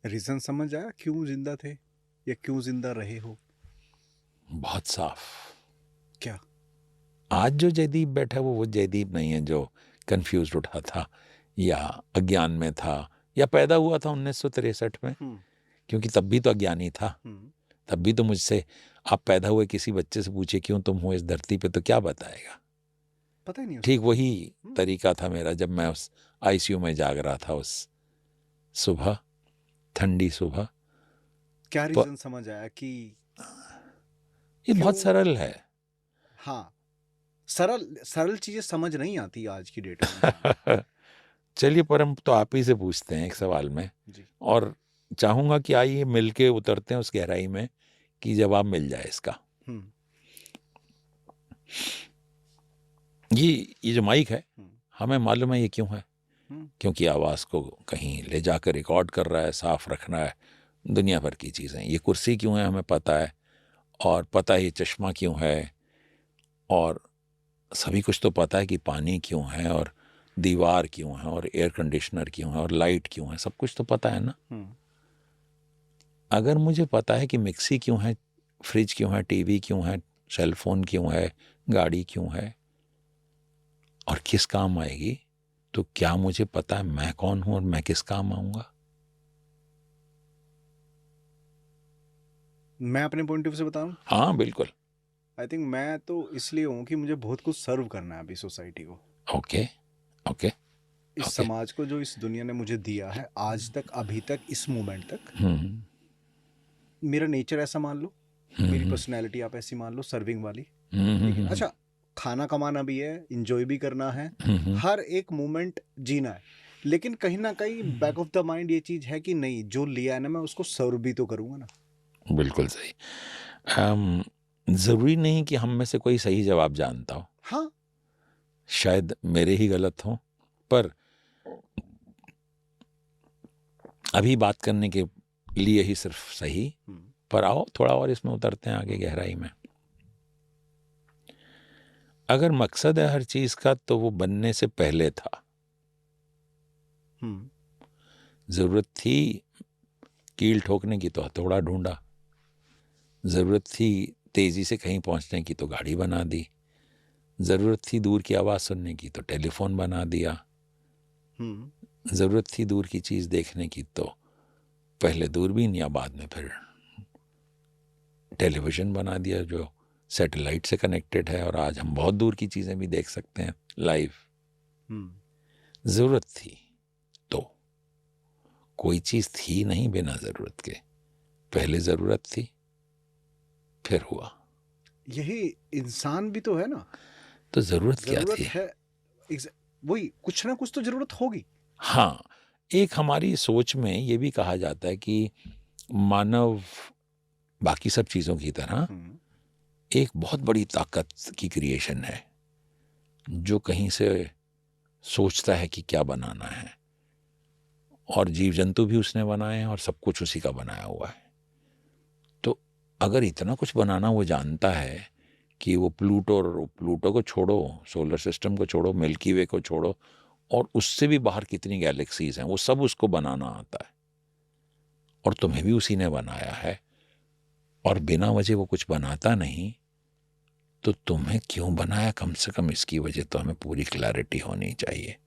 Reason समझ आया क्यों जिंदा थे या क्यों जिंदा रहे हो? बहुत साफ। क्या? आज जो जयदीप बैठा है वो जयदीप नहीं है जो कंफ्यूज उठा था या अज्ञान में था या पैदा हुआ था 1963 में, हम्म। क्योंकि तब भी तो अज्ञानी था। हम्म। तब भी तो मुझसे आप पैदा हुए किसी बच्चे से पूछे क्यों तुम हो इस धरती पे तो क्या बताएगा। पता ही नहीं ठीक उसको कुछ। वही हम्म। तरीका था मेरा जब मैं उस आईसीयू में जाग रहा था उस सुबह, ठंडी सुबह। क्या प- रीजन समझ आया कि ये बहुत क्यों? सरल है। हाँ, सरल सरल चीजें समझ नहीं आती आज की डेट में इंसान चलिए, पर हम तो आप ही से पूछते हैं एक सवाल में, को। जी। और चाहूंगा कि आइए मिलके उतरते हैं उस गहराई में कि जवाब मिल जाए इसका। हम्म। ये जो माइक है, हम्म। हमें मालूम है ये क्यों है। हम्म। क्योंकि आवाज़ को कहीं ले जाकर रिकॉर्ड कर रहा है, साफ रखना है, दुनिया भर की चीज़ें। ये कुर्सी क्यों है हमें पता है, और पता है ये चश्मा क्यों है, और सभी कुछ तो पता है कि पानी क्यों है, और दीवार क्यों है, और एयर कंडीशनर क्यों है, और लाइट क्यों है, सब कुछ तो पता है ना। हम्म। अगर मुझे पता है कि मिक्सी क्यों है, फ्रिज क्यों है, टीवी क्यों है, सेल फोन क्यों है, गाड़ी क्यों है, और किस काम आएगी, तो क्या मुझे पता है मैं कौन हूं और मैं किस काम आऊंगा? मैं अपने पॉइंट ऑफ व्यू से बताऊं। हाँ बिल्कुल। आई थिंक मैं तो इसलिए हूँ कि मुझे बहुत कुछ सर्व करना है अभी सोसाइटी को, ओके ओके इस ओके। समाज को, जो इस दुनिया ने मुझे दिया है आज तक, अभी तक, इस मोमेंट तक। हम्म मेरा नेचर ऐसा मान लो, मेरी हम्म पर्सनैलिटी आप ऐसी मान लो, सर्विंग वाली। ठीक है, हम्म अच्छा, खाना कमाना भी है, इंजॉय भी करना है, हम्म हर एक मोमेंट जीना है, लेकिन कहीं ना कहीं बैक ऑफ द माइंड ये चीज है कि नहीं, जो लिया है ना, मैं उसको सर्व भी तो करूंगा ना। बिल्कुल सही। जरूरी नहीं कि हम में से कोई सही जवाब जानता हो, हाँ। शायद मेरे ही गलत हो, पर अभी बात करने के लिए ही सिर्फ सही। हम्म। पर आओ थोड़ा और इसमें उतरते हैं आगे गहराई में। अगर मकसद है हर चीज का तो वो बनने से पहले था। हम्म। जरूरत थी कील ठोकने की तो हथौड़ा ढूंढा, जरूरत थी तेजी से कहीं पहुंचने की तो गाड़ी बना दी, जरूरत थी दूर की आवाज सुनने की तो टेलीफोन बना दिया, हम्म। जरूरत थी दूर की चीज देखने की तो पहले दूरबीन या बाद में फिर टेलीविजन बना दिया जो सैटेलाइट से कनेक्टेड है, और आज हम बहुत दूर की चीजें भी देख सकते हैं लाइव। हम्म। जरूरत थी तो कोई चीज थी नहीं बिना जरूरत के, पहले जरूरत थी फिर हुआ। यही इंसान भी तो है ना। तो जरूरत क्या जरूरत थी? है। वही, कुछ ना कुछ तो जरूरत होगी। हाँ, एक हमारी सोच में ये भी कहा जाता है कि मानव बाकी सब चीजों की तरह हम्म। एक बहुत बड़ी ताकत की क्रिएशन है, जो कहीं से सोचता है कि क्या बनाना है, और जीव जंतु भी उसने बनाए हैं और सब कुछ उसी का बनाया हुआ है। तो अगर इतना कुछ बनाना वो जानता है कि वो प्लूटो को छोड़ो, सोलर सिस्टम को छोड़ो, मिल्की वे को छोड़ो, और उससे भी बाहर कितनी गैलेक्सीज हैं, वो सब उसको बनाना आता है, और तुम्हें भी उसी ने बनाया है, और बिना वजह वो कुछ बनाता नहीं, तो तुम्हें क्यों बनाया, कम से कम इसकी वजह तो हमें पूरी क्लैरिटी होनी चाहिए।